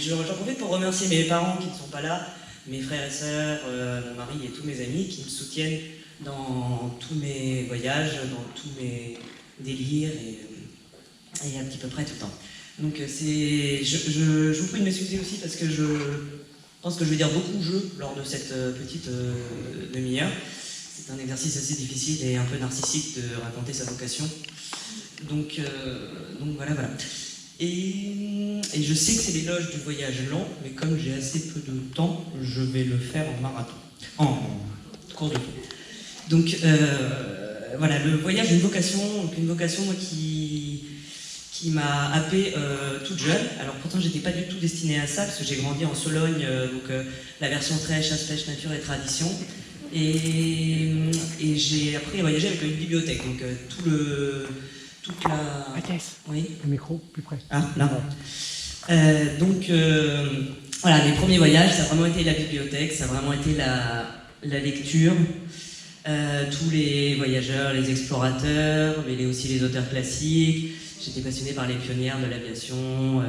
J'en profite pour remercier mes parents qui ne sont pas là, mes frères et sœurs, mon mari et tous mes amis qui me soutiennent dans tous mes voyages, dans tous mes délires et à petit peu près tout le temps. Donc je vous prie de m'excuser aussi parce que je pense que je vais dire beaucoup jeu lors de cette petite demi-heure. C'est un exercice assez difficile et un peu narcissique de raconter sa vocation. Donc voilà. Et je sais que c'est l'éloge du voyage lent, mais comme j'ai assez peu de temps, je vais le faire en marathon, en cours de temps. Donc voilà, le voyage, une vocation moi, qui m'a happé toute jeune. Alors pourtant j'étais pas du tout destinée à ça, parce que j'ai grandi en Sologne, la version très chasse, pêche, nature et tradition. Et j'ai appris à voyager avec une bibliothèque, donc toute la... Mathès, oui. le micro, plus près. Ah, là. Voilà, mes premiers voyages, ça a vraiment été la bibliothèque, ça a vraiment été la lecture. Tous les voyageurs, les explorateurs, mais aussi les auteurs classiques. J'étais passionnée par les pionnières de l'aviation.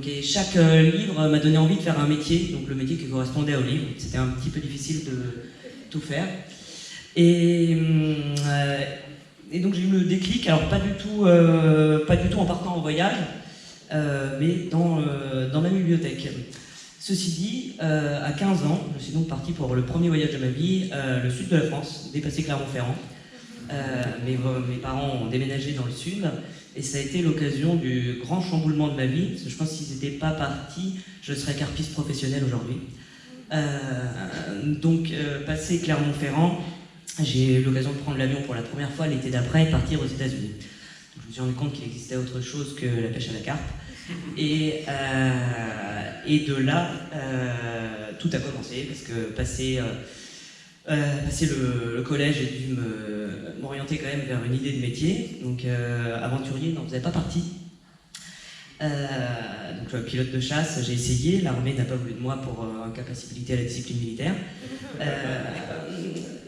Et chaque livre m'a donné envie de faire un métier, donc le métier qui correspondait au livre. C'était un petit peu difficile de tout faire. Et donc j'ai eu le déclic, alors pas du tout en partant en voyage, mais dans ma bibliothèque. Ceci dit, à 15 ans, je suis donc parti pour le premier voyage de ma vie, le sud de la France, dépasser Clermont-Ferrand. Mes parents ont déménagé dans le sud, et ça a été l'occasion du grand chamboulement de ma vie, parce que je pense que s'ils n'étaient pas partis, je serais carpiste professionnel aujourd'hui. Passer Clermont-Ferrand, j'ai eu l'occasion de prendre l'avion pour la première fois l'été d'après et partir aux États-Unis. Je me suis rendu compte qu'il existait autre chose que la pêche à la carpe. Et de là, tout a commencé, parce que passer le collège, j'ai dû m'orienter quand même vers une idée de métier. Donc aventurier n'en faisait pas partie. Pilote de chasse, j'ai essayé, l'armée n'a pas voulu de moi pour incapacité à la discipline militaire.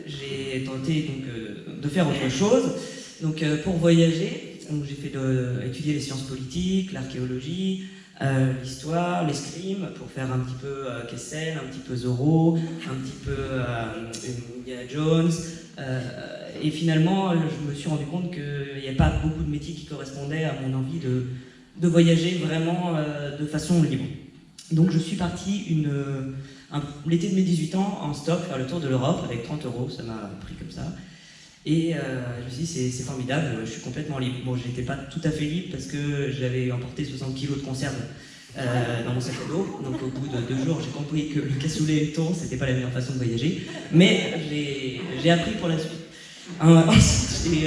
J'ai tenté de faire autre chose. Pour voyager, j'ai étudié les sciences politiques, l'archéologie, l'histoire, l'escrime, pour faire un petit peu Kessel, un petit peu Zorro, un petit peu Indiana Jones. Et finalement, je me suis rendu compte qu'il n'y avait pas beaucoup de métiers qui correspondaient à mon envie de voyager vraiment de façon libre. Donc je suis parti l'été de mes 18 ans en stock faire le tour de l'Europe avec 30 €, ça m'a pris comme ça. Et je me suis dit, c'est formidable, je suis complètement libre. Bon, j'étais pas tout à fait libre parce que j'avais emporté 60 kg de conserve dans mon sac à dos. Donc au bout de 2 jours, j'ai compris que le cassoulet et le thon, c'était pas la meilleure façon de voyager. Mais j'ai appris pour la suite. Ensuite,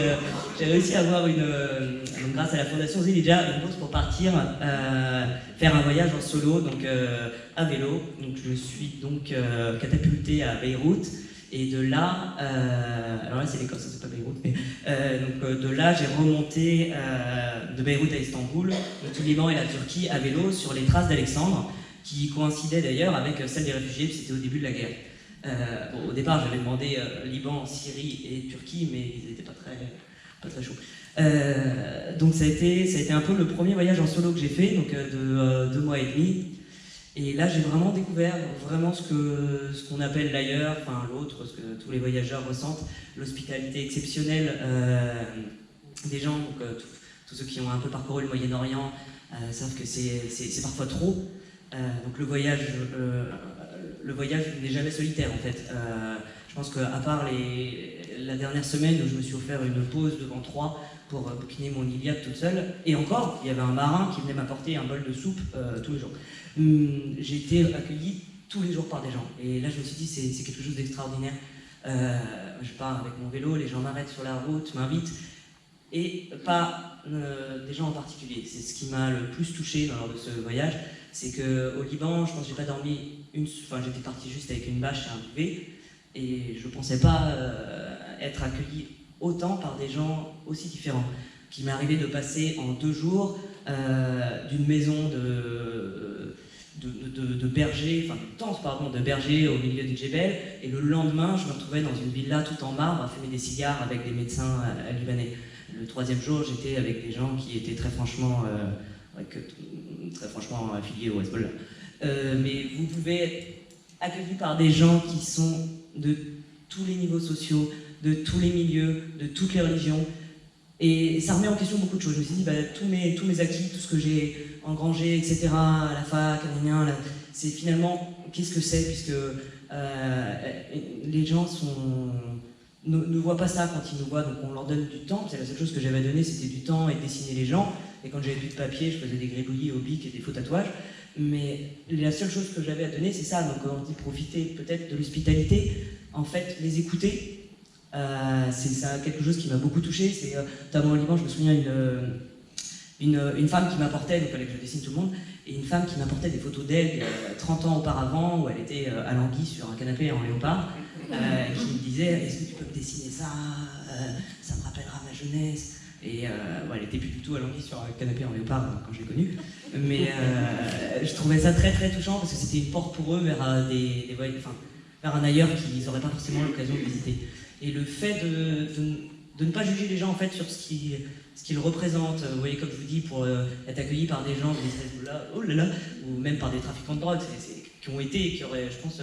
j'ai réussi à avoir grâce à la Fondation Zelidja, une bourse pour partir faire un voyage en solo, à vélo. Donc je suis catapulté à Beyrouth. Et de là, alors là c'est l'Écosse, c'est pas Beyrouth, mais de là j'ai remonté de Beyrouth à Istanbul, le Liban et la Turquie à vélo sur les traces d'Alexandre, qui coïncidaient d'ailleurs avec celles des réfugiés, puis c'était au début de la guerre. Au départ j'avais demandé Liban, Syrie et Turquie, mais ils n'étaient pas très chauds. Donc ça a été un peu le premier voyage en solo que j'ai fait, de 2 mois et demi. Et là, j'ai vraiment découvert ce qu'on appelle l'ailleurs, enfin l'autre, ce que tous les voyageurs ressentent, l'hospitalité exceptionnelle des gens. Tous ceux qui ont un peu parcouru le Moyen-Orient savent que c'est parfois trop. Donc le voyage n'est jamais solitaire en fait. Je pense qu'à part la dernière semaine où je me suis offert une pause devant Troyes pour bouquiner mon Iliade toute seule, et encore, il y avait un marin qui venait m'apporter un bol de soupe tous les jours. J'ai été accueilli tous les jours par des gens, et là je me suis dit c'est quelque chose d'extraordinaire. Je pars avec mon vélo, les gens m'arrêtent sur la route, m'invitent, et pas des gens en particulier. C'est ce qui m'a le plus touché lors de ce voyage, c'est qu'au Liban, je pense que j'ai pas dormi j'étais parti juste avec une bâche et un duvet, et je pensais pas être accueilli autant par des gens aussi différents. Qui m'est arrivé de passer en 2 jours d'une maison de berger, enfin de tente pardon, de berger au milieu du Djebel, et le lendemain je me retrouvais dans une villa tout en marbre à fumer des cigares avec des médecins libanais. Le 3e jour j'étais avec des gens qui étaient très franchement affiliés au Hezbollah. mais vous pouvez être accueilli par des gens qui sont de tous les niveaux sociaux, de tous les milieux, de toutes les religions. Et ça remet en question beaucoup de choses. Je me suis dit, tous mes acquis, tout ce que j'ai engrangé, etc., à la fac, c'est finalement, qu'est-ce que c'est, puisque les gens ne voient pas ça quand ils nous voient, donc on leur donne du temps. C'est la seule chose que j'avais à donner, c'était du temps et de dessiner les gens. Et quand j'avais plus de papier, je faisais des gribouillis au bic et des faux tatouages. Mais la seule chose que j'avais à donner, c'est ça. Donc on dit profiter peut-être de l'hospitalité, en fait, les écouter. C'est ça quelque chose qui m'a beaucoup touché. C'est notamment au Liban, je me souviens une femme qui m'apportait, donc il fallait que je dessine tout le monde, et une femme qui m'apportait des photos d'elle 30 ans auparavant, où elle était alanguie sur un canapé en léopard, qui me disait « Est-ce que tu peux me dessiner ça ça me rappellera ma jeunesse ». Et elle était plus du tout alanguie sur un canapé en léopard quand je l'ai connue, mais je trouvais ça très très touchant parce que c'était une porte pour eux vers vers un ailleurs qu'ils n'auraient pas forcément l'occasion de visiter. Et le fait de ne pas juger les gens en fait sur ce qu'ils représentent, vous voyez, comme je vous dis, pour être accueillis par des gens oh là là, ou même par des trafiquants de drogue, qui ont été et qui auraient, je pense,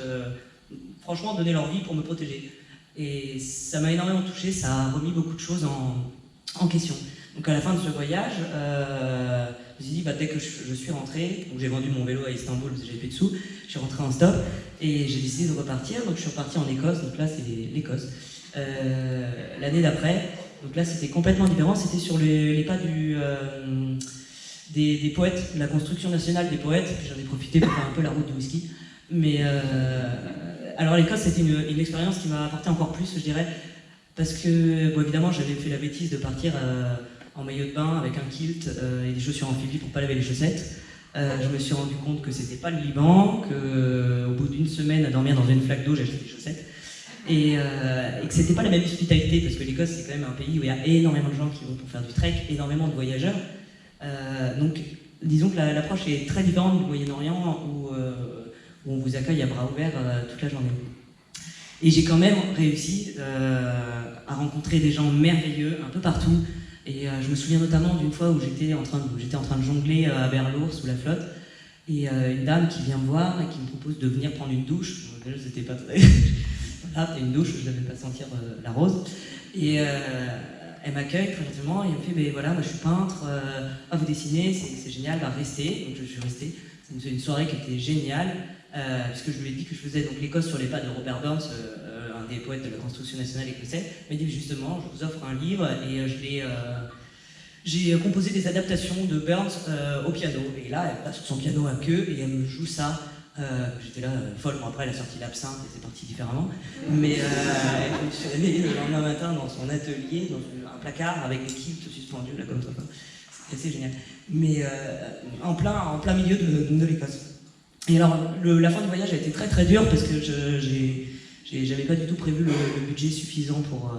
franchement donné leur vie pour me protéger. Et ça m'a énormément touché, ça a remis beaucoup de choses en question. Donc à la fin de ce voyage, je me suis dit, dès que je suis rentré, donc j'ai vendu mon vélo à Istanbul parce que j'avais plus de sous, je suis rentré en stop et j'ai décidé de repartir, donc je suis reparti en Écosse, donc là c'est l'Écosse. L'année d'après, donc là c'était complètement différent, c'était sur les pas des poètes, la construction nationale des poètes, j'en ai profité pour faire un peu la route du whisky, mais alors l'Écosse c'était une expérience qui m'a apporté encore plus, je dirais, parce que évidemment j'avais fait la bêtise de partir en maillot de bain avec un kilt et des chaussures en fil pour pas laver les chaussettes. Je me suis rendu compte que c'était pas le Liban, qu'au bout d'une semaine à dormir dans une flaque d'eau j'ai acheté des chaussettes. Et que c'était pas la même hospitalité, parce que l'Écosse c'est quand même un pays où il y a énormément de gens qui vont pour faire du trek, énormément de voyageurs. Donc disons que l'approche est très différente du Moyen-Orient où on vous accueille à bras ouverts toute la journée. Et j'ai quand même réussi à rencontrer des gens merveilleux un peu partout. Et je me souviens notamment d'une fois où j'étais en train de jongler à Berlour sous la flotte. Et une dame qui vient me voir et qui me propose de venir prendre une douche. Déjà, c'était pas très... Voilà, t'as une douche, je ne devais pas sentir la rose. Et elle m'accueille très gentiment et elle me fait voilà, moi je suis peintre, vous dessinez, c'est génial, restez. Donc je suis resté. C'est une soirée qui était géniale, puisque je lui ai dit que je faisais donc l'Écosse sur les pas de Robert Burns, un des poètes de la construction nationale écossais. Elle m'a dit justement, je vous offre un livre et j'ai composé des adaptations de Burns au piano. Et là, elle passe sur son piano à queue et elle me joue ça. J'étais là folle, bon après elle a sorti l'absinthe et c'est parti différemment, mais je suis allé le lendemain matin dans son atelier, dans un placard avec des kilts suspendus là comme ça, c'était assez génial, mais en plein milieu de l'Écosse. Et alors la fin du voyage a été très très dure parce que j'avais pas du tout prévu le budget suffisant pour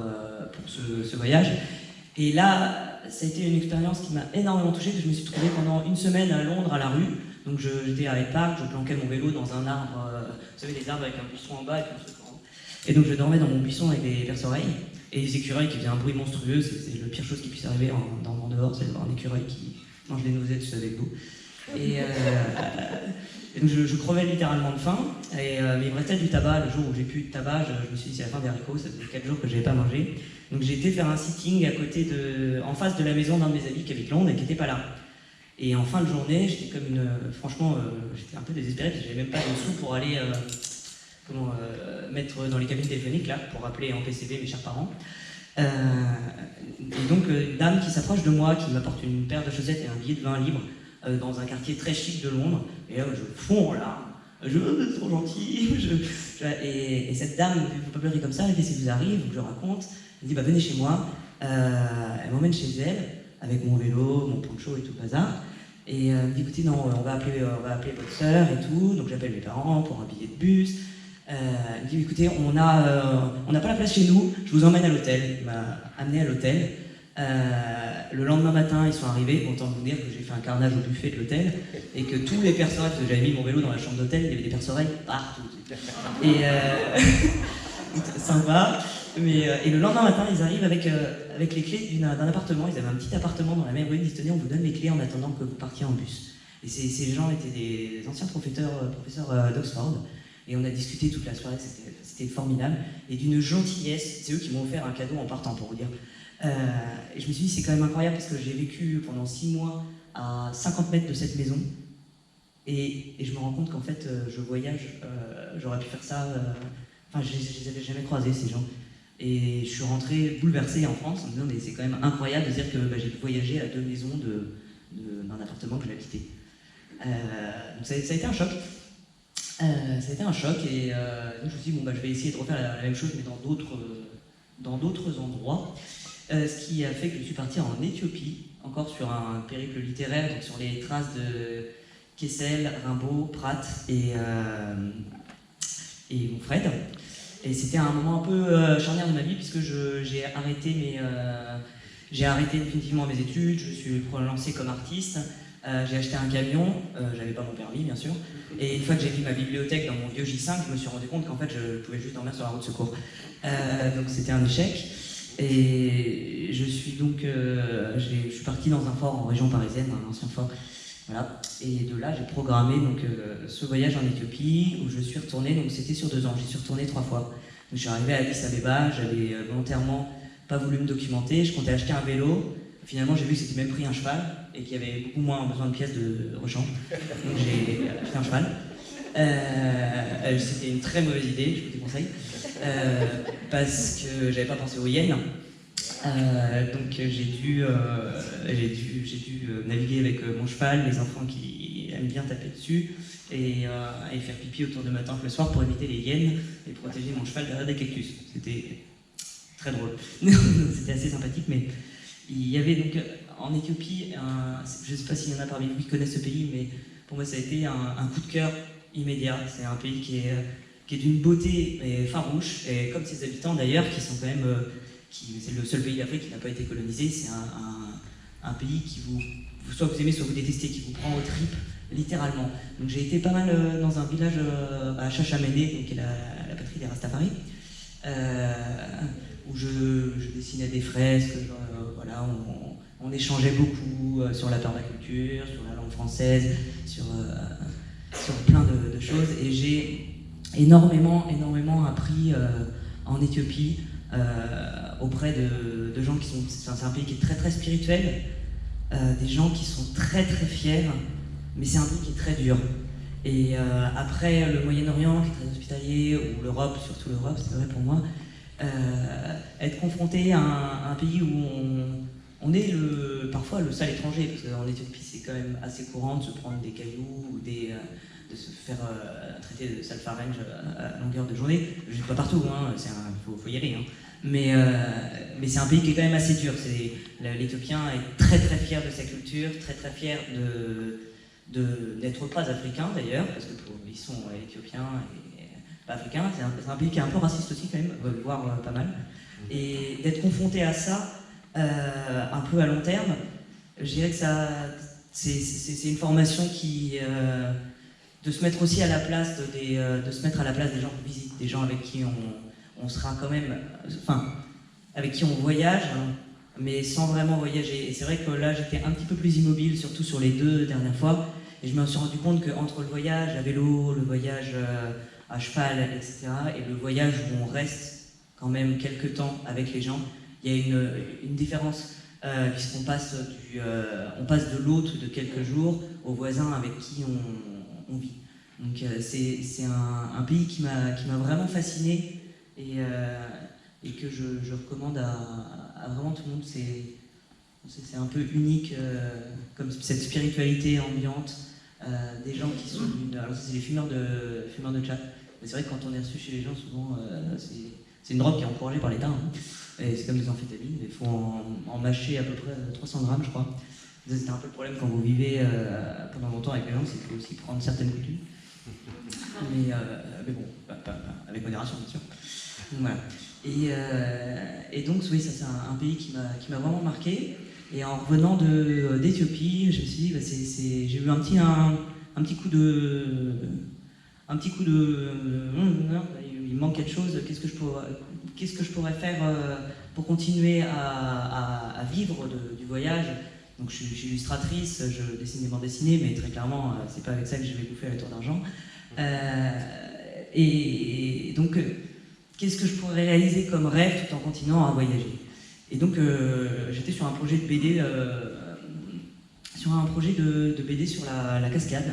ce voyage, et là ça a été une expérience qui m'a énormément touché, que je me suis trouvé pendant une semaine à Londres à la rue. Donc j'étais à Hyde Park, je planquais mon vélo dans un arbre, vous savez les arbres avec un buisson en bas et puis un truc en haut. Et donc je dormais dans mon buisson avec des perce-oreilles et des écureuils qui faisaient un bruit monstrueux, c'est la pire chose qui puisse arriver en dehors, c'est de voir un écureuil qui mange des noisettes avec vous. Et donc je crevais littéralement de faim, mais il me restait du tabac. Le jour où j'ai plus de tabac, je me suis dit c'est la fin des haricots, ça faisait 4 jours que je n'avais pas mangé. Donc j'ai été faire un sitting à côté en face de la maison d'un de mes amis qui habite Londres et qui n'était pas là. Et en fin de journée, j'étais comme franchement, j'étais un peu désespéré parce que j'avais même pas de sous pour aller mettre dans les cabines téléphoniques là, pour appeler en PCV mes chers parents. Et donc une dame qui s'approche de moi, qui m'apporte une paire de chaussettes et un billet de 20 livres dans un quartier très chic de Londres. Et là, je fonds en larmes. C'est trop gentil. Et cette dame ne peut pas pleurer comme ça. Elle dit, qu'est-ce qui vous arrive? Donc je raconte. Elle dit, venez chez moi. Elle m'emmène chez elle avec mon vélo, mon poncho et tout le bazar. Et elle me dit, écoutez, non, on va appeler votre sœur et tout. Donc j'appelle mes parents pour un billet de bus. Elle me dit, écoutez, on n'a pas la place chez nous, je vous emmène à l'hôtel. Il m'a amené à l'hôtel. Le lendemain matin, ils sont arrivés, autant vous dire que j'ai fait un carnage au buffet de l'hôtel et que tous les perce-oreilles, parce que j'avais mis mon vélo dans la chambre d'hôtel, il y avait des perce-oreilles partout. Et sympa. Et le lendemain matin, ils arrivent avec les clés d'un appartement. Ils avaient un petit appartement dans la même rue. Ils disent, tenez, on vous donne les clés en attendant que vous partiez en bus. Et ces gens étaient des anciens professeurs d'Oxford. Et on a discuté toute la soirée, c'était formidable. Et d'une gentillesse, c'est eux qui m'ont offert un cadeau en partant, pour vous dire. Et je me suis dit, c'est quand même incroyable parce que j'ai vécu pendant 6 mois à 50 mètres de cette maison. Et je me rends compte qu'en fait, je voyage, j'aurais pu faire ça. Enfin, je les avais jamais croisés, ces gens. Et je suis rentré bouleversé en France en me disant, mais c'est quand même incroyable de dire que j'ai pu voyager à 2 maisons d'un appartement que j'habitais. Donc ça a été un choc. Ça a été un choc et donc je me suis dit, bon, je vais essayer de refaire la même chose mais dans d'autres endroits. Ce qui a fait que je suis parti en Éthiopie, encore sur un périple littéraire, donc sur les traces de Kessel, Rimbaud, Pratt et Fred. Et c'était un moment un peu charnière de ma vie puisque j'ai arrêté définitivement mes études, je me suis lancé comme artiste. J'ai acheté un camion, j'avais pas mon permis bien sûr, et une fois que j'ai vu ma bibliothèque dans mon vieux J5, je me suis rendu compte qu'en fait je pouvais juste dormir sur la route de secours. Donc c'était un échec, et je suis parti dans un fort en région parisienne, un ancien fort, voilà. Et de là j'ai programmé ce voyage en Éthiopie où je suis retourné, donc c'était sur 2 ans, j'y suis retourné 3 fois. Donc je suis arrivé à Addis Abeba, j'avais volontairement pas voulu me documenter, je comptais acheter un vélo. Finalement, j'ai vu que c'était même pris un cheval et qu'il y avait beaucoup moins besoin de pièces de rechange. Donc j'ai acheté un cheval. C'était une très mauvaise idée, je vous déconseille, parce que j'avais pas pensé aux yens. Donc j'ai dû naviguer avec mon cheval, les enfants qui aiment bien taper dessus, et faire pipi autour de ma tente le soir pour éviter les hyènes et protéger mon cheval derrière des cactus. C'était très drôle. C'était assez sympathique, mais il y avait donc en Éthiopie, je ne sais pas s'il y en a parmi vous qui connaissent ce pays, mais pour moi ça a été un coup de cœur immédiat. C'est un pays qui est d'une beauté farouche, et comme ses habitants d'ailleurs, qui sont quand même, c'est le seul pays d'Afrique qui n'a pas été colonisé. C'est un pays qui soit vous aimez, soit vous détestez, qui vous prend aux tripes, littéralement. Donc j'ai été pas mal dans un village à Chachamene, qui est la patrie des Rastafari. Où je dessinais des fresques, voilà, on échangeait beaucoup sur la permaculture, sur la langue française, sur plein de choses, et j'ai énormément appris en Éthiopie auprès de gens qui sont... C'est un pays qui est très très spirituel, des gens qui sont très très fiers, mais c'est un pays qui est très dur. Et après le Moyen-Orient, qui est très hospitalier, ou l'Europe, surtout l'Europe, c'est vrai pour moi, être confronté à un pays où on est parfois le sale étranger, parce qu'en Éthiopie c'est quand même assez courant de se prendre des cailloux ou de se faire traiter de sale pharyngé à longueur de journée. Je ne dis pas partout, hein, faut y aller, hein. Mais c'est un pays qui est quand même assez dur. L'Éthiopien est très très fier de sa culture, très très fier d'être pas africain d'ailleurs, parce qu'ils sont éthiopiens et pas africains. C'est un pays qui est un peu raciste aussi quand même, voire pas mal. Et d'être confronté à ça un peu à long terme, je dirais que c'est une formation de se mettre aussi à la place de se mettre à la place des gens qu'on visite, des gens avec qui on sera quand même, enfin, avec qui on voyage, hein, mais sans vraiment voyager. Et c'est vrai que là, j'étais un petit peu plus immobile, surtout sur les 2 dernières fois, et je me suis rendu compte qu'entre le voyage à vélo, le voyage à cheval, etc., et le voyage où on reste quand même quelques temps avec les gens, il y a une différence, puisqu'on passe de l'hôte de quelques jours au voisin avec qui on vit. Donc c'est un pays qui m'a vraiment fasciné, et que je recommande à vraiment tout le monde. C'est un peu unique, comme cette spiritualité ambiante, des gens qui sont... Alors ça, c'est les fumeurs de chat. Mais c'est vrai que quand on est reçu chez les gens, souvent, c'est une drogue qui est encouragée par l'État, hein. Et c'est comme des amphétamines, il faut en mâcher à peu près 300 grammes, je crois. C'était un peu le problème quand vous vivez pendant longtemps avec les gens, c'est qu'il faut aussi prendre certaines coutumes. Mais bon, avec modération, bien sûr. Donc, voilà. Et donc, oui, ça c'est un pays qui m'a vraiment marqué. Et en revenant d'Éthiopie, je me suis dit, j'ai eu un petit coup de... il me manque quelque chose, qu'est-ce que je pourrais faire pour continuer à vivre du voyage. Donc je suis illustratrice, je dessine des bandes dessinées, mais très clairement, c'est pas avec ça que je vais bouffer la tour d'argent. Et donc, qu'est-ce que je pourrais réaliser comme rêve tout en continuant à voyager? Et donc, j'étais sur un projet de BD, de BD sur la cascade.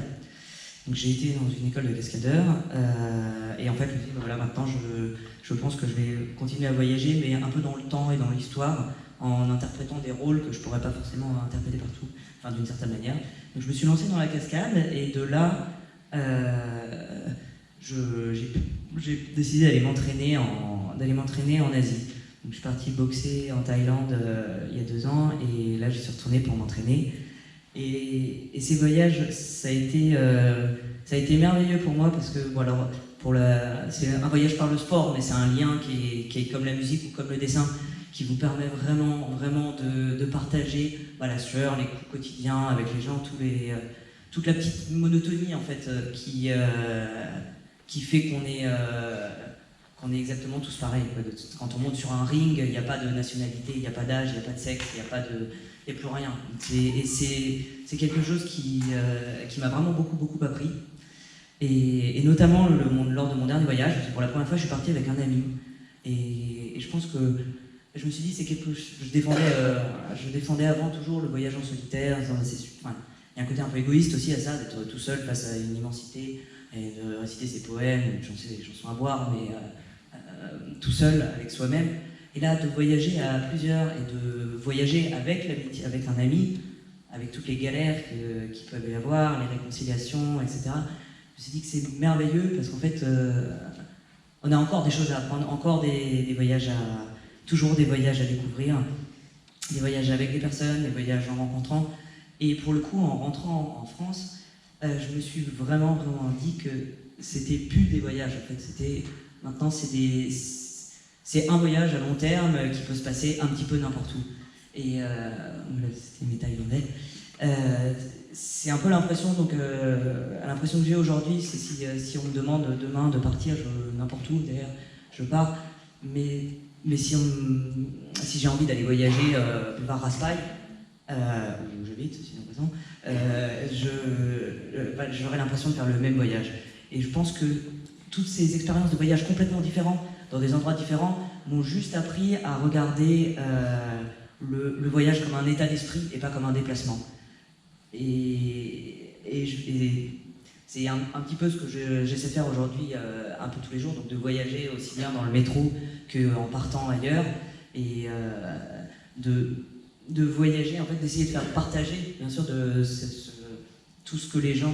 Donc j'ai été dans une école de cascadeurs, et en fait, je me dis, voilà, maintenant, je pense que je vais continuer à voyager, mais un peu dans le temps et dans l'histoire, en interprétant des rôles que je pourrais pas forcément interpréter partout, enfin d'une certaine manière. Donc je me suis lancé dans la cascade, et de là, j'ai décidé d'aller m'entraîner en Asie. Donc je suis parti boxer en Thaïlande il y a 2 ans, et là je suis retourné pour m'entraîner. Et ces voyages, ça a été merveilleux pour moi, parce que bon, alors, c'est un voyage par le sport, mais c'est un lien qui est comme la musique ou comme le dessin, qui vous permet vraiment, vraiment de partager la sueur, les coups quotidiens avec les gens, toute la petite monotonie en fait qui fait qu'on est exactement tous pareils. Quand on monte sur un ring, il n'y a pas de nationalité, il n'y a pas d'âge, il n'y a pas de sexe, il n'y a plus rien. Et c'est quelque chose qui m'a vraiment beaucoup, beaucoup appris. Et notamment lors de mon dernier voyage, pour la première fois, je suis parti avec un ami. Et je pense que je me suis dit, c'est quelque chose. Je défendais avant toujours le voyage en solitaire. Il y a un côté un peu égoïste aussi à ça, d'être tout seul face à une immensité et de réciter ses poèmes, des chansons à boire, mais tout seul avec soi-même. Et là, de voyager à plusieurs et de voyager avec l'amitié, avec un ami, avec toutes les galères qu'il peut y avoir, les réconciliations, etc. Je me suis dit que c'est merveilleux parce qu'en fait, on a encore des choses à apprendre, encore toujours des voyages à découvrir, des voyages avec des personnes, des voyages en rencontrant. Et pour le coup, en rentrant en France, je me suis vraiment, vraiment dit que c'était plus des voyages. En fait, maintenant, c'est un voyage à long terme qui peut se passer un petit peu n'importe où. Et c'était mes Thaïlandais. C'est un peu l'impression que j'ai aujourd'hui, c'est si on me demande demain de partir n'importe où, d'ailleurs, je pars. Mais si j'ai envie d'aller voyager vers Raspail, où j'habite, sinon raison, j'aurais l'impression de faire le même voyage. Et je pense que toutes ces expériences de voyage complètement différents, dans des endroits différents, m'ont juste appris à regarder le voyage comme un état d'esprit et pas comme un déplacement. Et c'est un petit peu ce que j'essaie de faire aujourd'hui un peu tous les jours, donc de voyager aussi bien dans le métro qu'en partant ailleurs, et de voyager, en fait, d'essayer de faire partager, bien sûr, tout ce que les gens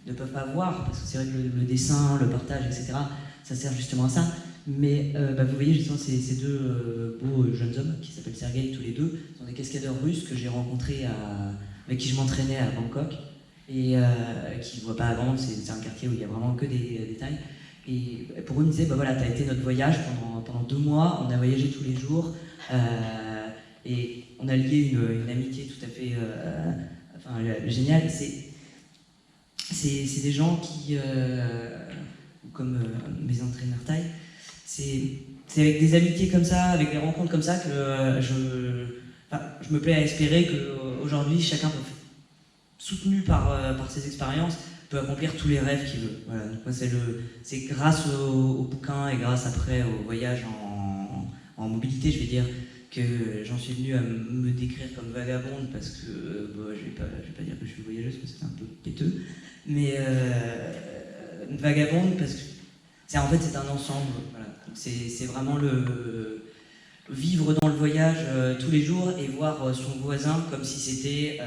ne peuvent pas voir, parce que c'est vrai que le dessin, le partage, etc., ça sert justement à ça. Mais vous voyez justement ces deux beaux jeunes hommes qui s'appellent Sergueï, tous les deux, sont des cascadeurs russes que j'ai rencontrés avec qui je m'entraînais à Bangkok, et qui ne voient pas à Grande, c'est un quartier où il n'y a vraiment que des Thaïs. Et pour eux, ils me disaient, voilà, tu as été notre voyage pendant 2 mois, on a voyagé tous les jours, et on a lié une amitié tout à fait géniale. C'est des gens qui, comme mes entraîneurs thaï, c'est avec des amitiés comme ça, avec des rencontres comme ça que je me plais à espérer qu'aujourd'hui, chacun, soutenu par ses expériences, peut accomplir tous les rêves qu'il veut. Voilà, donc moi, c'est grâce au bouquin et grâce après au voyage en mobilité, je vais dire, que j'en suis venu à me décrire comme vagabonde, parce que je vais pas dire que je suis voyageuse parce que c'est un peu péteux, mais vagabonde parce que c'est un ensemble. Voilà. C'est vraiment le vivre dans le voyage tous les jours et voir son voisin comme si c'était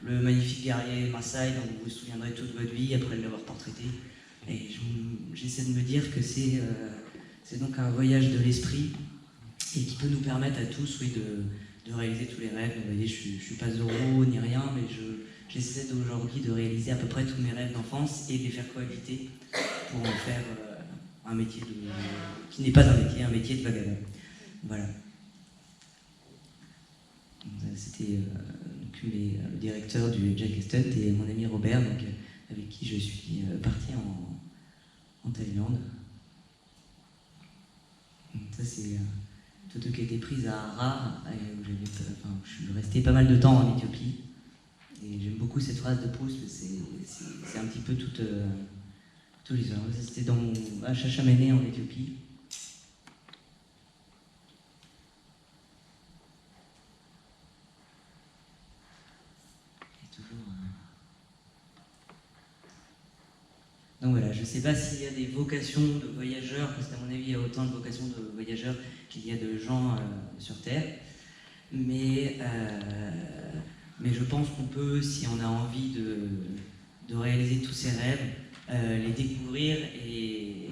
le magnifique guerrier Maasai dont vous vous souviendrez toute votre vie après l'avoir portraité. Et j'essaie de me dire que c'est donc un voyage de l'esprit et qui peut nous permettre à tous, oui, de réaliser tous les rêves. Vous voyez, je ne suis pas Zorro ni rien, mais j'essaie aujourd'hui de réaliser à peu près tous mes rêves d'enfance et de les faire cohabiter pour en faire un métier qui n'est pas un métier de vagabond. Voilà. C'était le directeur du Jack Estent et mon ami Robert, donc, avec qui je suis parti en Thaïlande. Ça, c'est Toto qui a été prise à Harar, où je suis resté pas mal de temps en Éthiopie. Et j'aime beaucoup cette phrase de Proust, c'est un petit peu toute l'histoire. C'était à Chachamene en Éthiopie. Donc voilà, je ne sais pas s'il y a des vocations de voyageurs, parce qu'à mon avis, il y a autant de vocations de voyageurs qu'il y a de gens sur Terre. Mais je pense qu'on peut, si on a envie de réaliser tous ces rêves, les découvrir et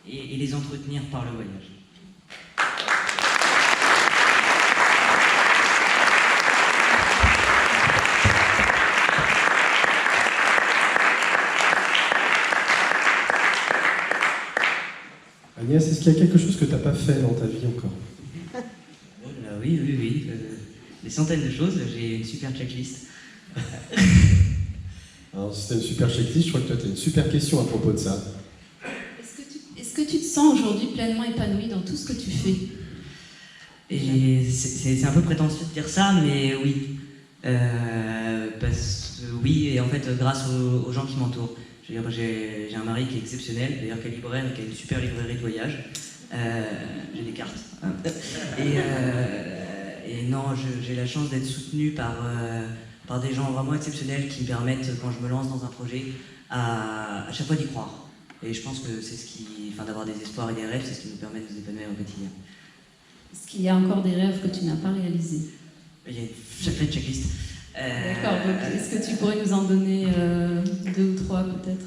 les entretenir par le voyage. Agnès, est-ce qu'il y a quelque chose que tu n'as pas fait dans ta vie encore? Oui. Des centaines de choses. J'ai une super checklist. Alors, si tu as une super checklist, je crois que toi, tu as une super question à propos de ça. Est-ce que tu te sens aujourd'hui pleinement épanoui dans tout ce que tu fais? Et c'est un peu prétentieux de dire ça, mais oui. Oui, et en fait, grâce aux gens qui m'entourent. Je veux dire, j'ai un mari qui est exceptionnel, d'ailleurs qui est libraire et qui a une super librairie de voyage. J'ai des cartes. Et non, j'ai la chance d'être soutenu par des gens vraiment exceptionnels qui me permettent, quand je me lance dans un projet, à chaque fois d'y croire. Et je pense que c'est d'avoir des espoirs et des rêves, c'est ce qui nous permet de nous épanouir au quotidien. Est-ce qu'il y a encore des rêves que tu n'as pas réalisés? Il y a une sacrée checklist. D'accord, donc est-ce que tu pourrais nous en donner 2 ou 3 peut-être?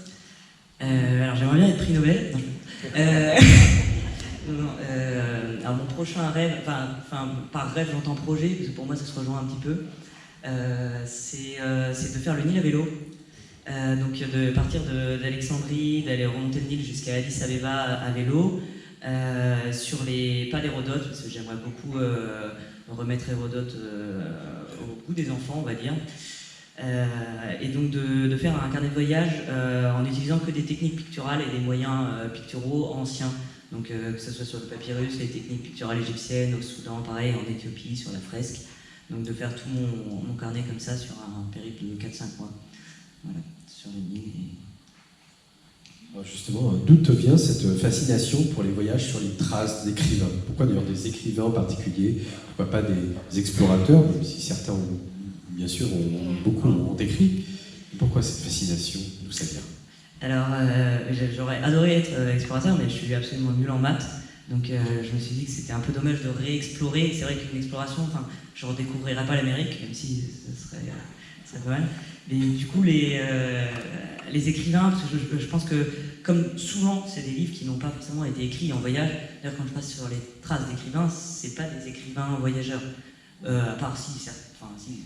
Alors j'aimerais bien être prix Nobel. Alors mon prochain rêve, par rêve j'entends projet, parce que pour moi ça se rejoint un petit peu, c'est de faire le Nil à vélo. Donc de partir d'Alexandrie, d'aller remonter le Nil jusqu'à Addis Abeba à vélo, sur les pas d'Hérodote, parce que j'aimerais beaucoup remettre Hérodote au goût des enfants, on va dire. Et donc de faire un carnet de voyage en utilisant que des techniques picturales et des moyens picturaux anciens. Donc que ce soit sur le papyrus, les techniques picturales égyptiennes, au Soudan, pareil, en Éthiopie, sur la fresque. Donc de faire tout mon carnet comme ça sur un périple de 4-5 mois. Voilà, sur les lignes. Alors justement, d'où te vient cette fascination pour les voyages sur les traces d'écrivains? Pourquoi d'ailleurs des écrivains en particulier? Pourquoi pas des explorateurs, même si certains, bien sûr, beaucoup ont écrit? Pourquoi cette fascination? D'où ça vient? Alors, j'aurais adoré être explorateur, mais je suis absolument nul en maths. Donc je me suis dit que c'était un peu dommage de réexplorer. C'est vrai qu'une exploration, je ne redécouvrirais pas l'Amérique, même si ça serait pas mal. Mais du coup, les écrivains, parce que je pense que, comme souvent, c'est des livres qui n'ont pas forcément été écrits en voyage. D'ailleurs, quand je passe sur les traces d'écrivains, c'est pas des écrivains voyageurs. À part si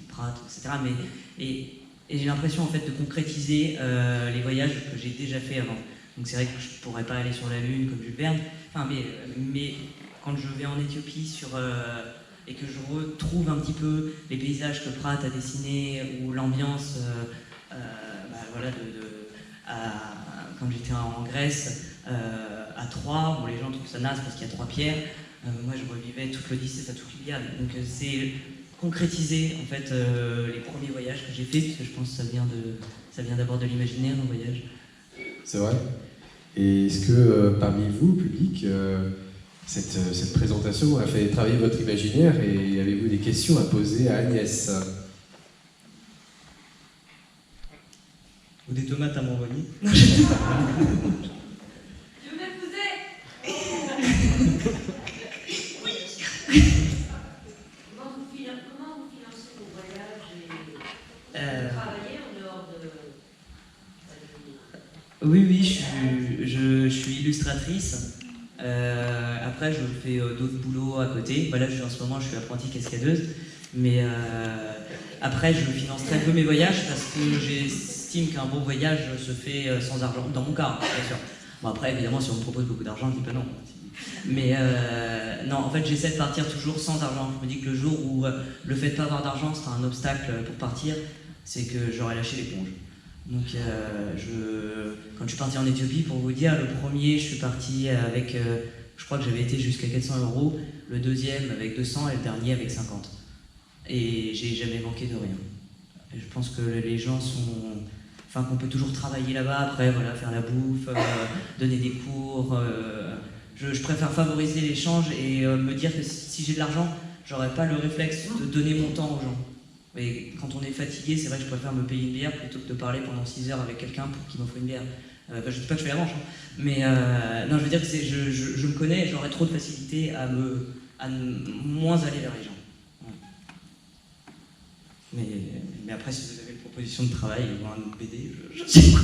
Pratt, etc. Et j'ai l'impression en fait de concrétiser les voyages que j'ai déjà fait avant. Donc c'est vrai que je pourrais pas aller sur la Lune comme Jules Verne. Mais quand je vais en Éthiopie et que je retrouve un petit peu les paysages que Pratt a dessinés ou l'ambiance, quand j'étais en Grèce, à Troie, où les gens trouvent ça naze parce qu'il y a 3 pierres. Moi, je revivais toute l'Odyssée, toute l'Iliade. Donc c'est concrétiser en fait les premiers voyages que j'ai faits, puisque je pense que ça vient d'abord de l'imaginaire, un voyage. C'est vrai. Et est-ce que parmi vous, public, cette présentation a fait travailler votre imaginaire et avez-vous des questions à poser à Agnès? Ou des tomates à m'envoyer. Je m'épousais. Comment vous financez vos voyages et travailler en dehors de... Oui, je suis illustratrice. Après, je fais d'autres boulots à côté. Là, en ce moment, je suis apprentie cascadeuse. Mais après, je finance très peu mes voyages parce que j'estime qu'un bon voyage se fait sans argent. Dans mon cas, bien sûr. Bon, après, évidemment, si on me propose beaucoup d'argent, je dis pas non. Mais non, en fait, j'essaie de partir toujours sans argent. Je me dis que le jour où le fait de pas avoir d'argent sera un obstacle pour partir, c'est que j'aurais lâché l'éponge. Donc, quand je suis parti en Éthiopie, pour vous dire, le premier, je suis parti avec je crois que j'avais été jusqu'à 400 €, le deuxième avec 200 et le dernier avec 50. Et j'ai jamais manqué de rien. Et je pense que les gens sont... Enfin, qu'on peut toujours travailler là-bas, après, voilà, faire la bouffe, donner des cours. Je préfère favoriser l'échange et me dire que si j'ai de l'argent, j'aurais pas le réflexe de donner mon temps aux gens. Et quand on est fatigué, c'est vrai que je préfère me payer une bière plutôt que de parler pendant 6 heures avec quelqu'un pour qu'il m'offre une bière. Je dis pas que je fais la manche, hein. Mais non, je veux dire que je me connais, j'aurais trop de facilité à moins aller vers les gens. Ouais. Mais après, si vous avez une proposition de travail ou un BD, je sais pas.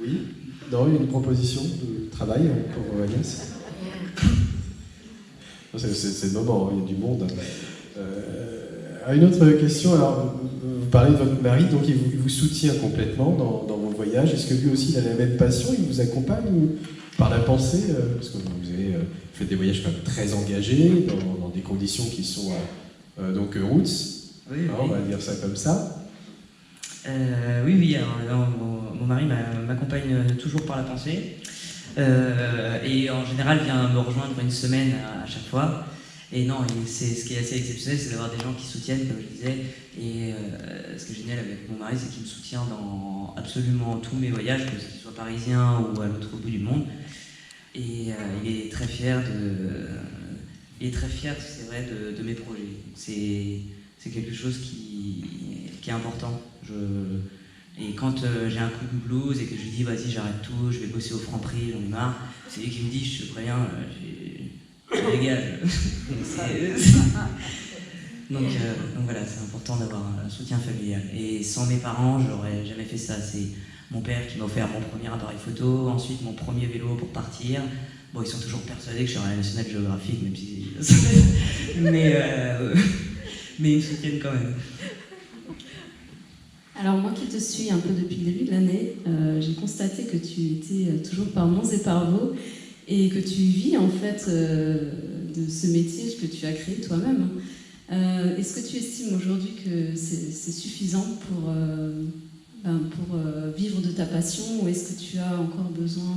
Oui. Non, il y a une proposition de travail pour Agnès. C'est le moment, il y a du monde. Une autre question, alors vous parlez de votre mari, donc il vous soutient complètement dans vos voyages. Est-ce que lui aussi il a la même passion, il vous accompagne ou par la pensée, parce que vous avez fait des voyages quand même très engagés, dans des conditions qui sont donc roots, Oui, on va dire ça comme ça. Oui, alors, mon mari m'accompagne toujours par la pensée. Et en général vient me rejoindre une semaine à chaque fois. Et non, ce qui est assez exceptionnel, c'est d'avoir des gens qui soutiennent, comme je disais. Et ce qui est génial avec mon mari, c'est qu'il me soutient dans absolument tous mes voyages, que ce soit parisien ou à l'autre bout du monde. Et il est très fier c'est vrai, de mes projets. C'est quelque chose qui est important. Et quand j'ai un coup de blues et que je lui dis vas-y j'arrête tout, je vais bosser au Franprix, j'en ai marre, c'est lui qui me dit je te préviens, je dégage. Donc voilà, c'est important d'avoir un soutien familial. Et sans mes parents, j'aurais jamais fait ça. C'est mon père qui m'a offert mon premier appareil photo, ensuite mon premier vélo pour partir. Bon, ils sont toujours persuadés que je suis à la National Geographic, même si... mais ils me soutiennent quand même. Alors moi qui te suis un peu depuis le début de l'année, j'ai constaté que tu étais toujours par Mons et par Vaux et que tu vis en fait de ce métier que tu as créé toi-même. Est-ce que tu estimes aujourd'hui que c'est suffisant pour vivre de ta passion ou est-ce que tu as encore besoin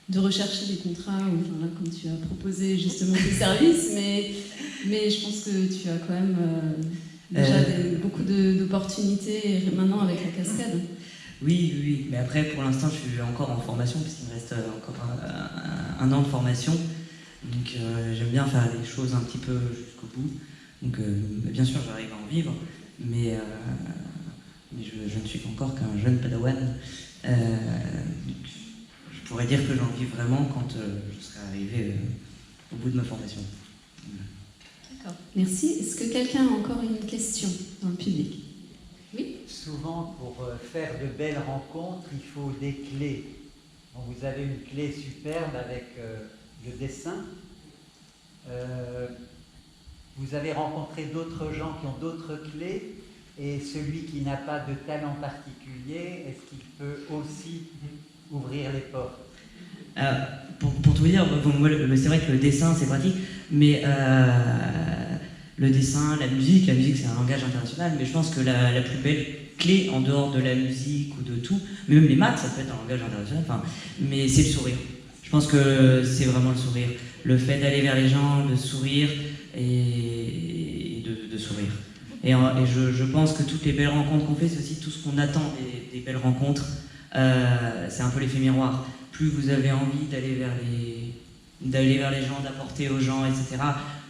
de rechercher des contrats ou enfin, là, comme tu as proposé justement tes services, mais je pense que tu as quand même... déjà beaucoup d'opportunités maintenant avec la cascade. Oui, mais après pour l'instant je suis encore en formation puisqu'il me reste encore un an de formation. Donc j'aime bien faire les choses un petit peu jusqu'au bout. Donc bien sûr j'arrive à en vivre, mais je ne suis qu'encore qu'un jeune padawan. Donc, je pourrais dire que j'en vis vraiment quand je serai arrivé au bout de ma formation. D'accord, merci. Est-ce que quelqu'un a encore une question dans le public? Oui. Souvent, pour faire de belles rencontres, il faut des clés. Bon, vous avez une clé superbe avec le dessin. Vous avez rencontré d'autres gens qui ont d'autres clés. Et celui qui n'a pas de talent particulier, est-ce qu'il peut aussi ouvrir les portes? Pour tout vous dire, c'est vrai que le dessin c'est pratique, mais le dessin, la musique c'est un langage international, mais je pense que la plus belle clé en dehors de la musique ou de tout, mais même les maths ça peut être un langage international, mais c'est le sourire. Je pense que c'est vraiment le sourire, le fait d'aller vers les gens, de sourire et de sourire. Et je pense que toutes les belles rencontres qu'on fait, c'est aussi tout ce qu'on attend des belles rencontres. C'est un peu l'effet miroir. Plus vous avez envie d'aller vers les gens, d'apporter aux gens, etc.,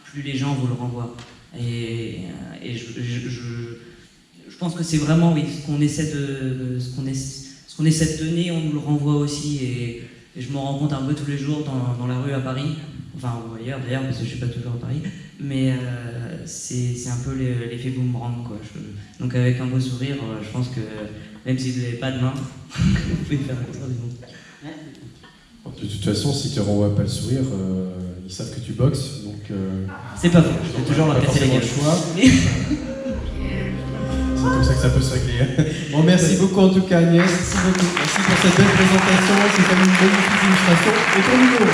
plus les gens vous le renvoient. Et je pense que c'est vraiment ce qu'on essaie de donner, on nous le renvoie aussi. Et je m'en rends compte un peu tous les jours dans la rue à Paris, enfin ou ailleurs d'ailleurs, parce que je ne suis pas toujours à Paris. Mais c'est un peu l'effet boomerang, quoi. Donc avec un beau sourire, je pense que même si vous n'avez pas de main, vous pouvez faire un concert du monde. De toute façon, si tu ne renvoies pas le sourire, ils savent que tu boxes, donc... C'est pas faux, je vais toujours leur casser la gueule. C'est comme ça que ça peut se régler. Bon, merci beaucoup en tout cas Agnès. Merci beaucoup. Merci pour cette belle présentation, c'est comme une magnifique illustration. Et ton numéro.